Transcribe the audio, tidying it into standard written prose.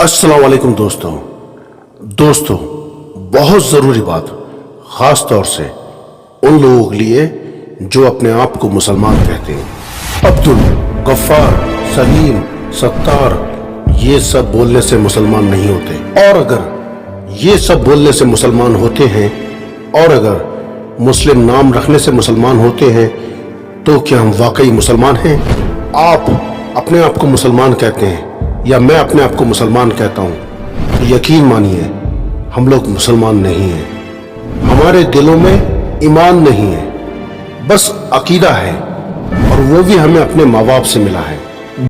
अस्सलाम वालेकुम दोस्तों, बहुत ज़रूरी बात, ख़ास तौर से उन लोगों के लिए जो अपने आप को मुसलमान कहते हैं। अब्दुल, गफ्फार, सलीम, सत्तार, ये सब बोलने से मुसलमान नहीं होते। और अगर ये सब बोलने से मुसलमान होते हैं और अगर मुस्लिम नाम रखने से मुसलमान होते हैं तो क्या हम वाकई मुसलमान हैं? आप अपने आप को मुसलमान कहते हैं या मैं अपने आप को मुसलमान कहता हूं, तो यकीन मानिए हम लोग मुसलमान नहीं हैं। हमारे दिलों में ईमान नहीं है, बस अकीदा है, और वो भी हमें अपने माँ बाप से मिला है।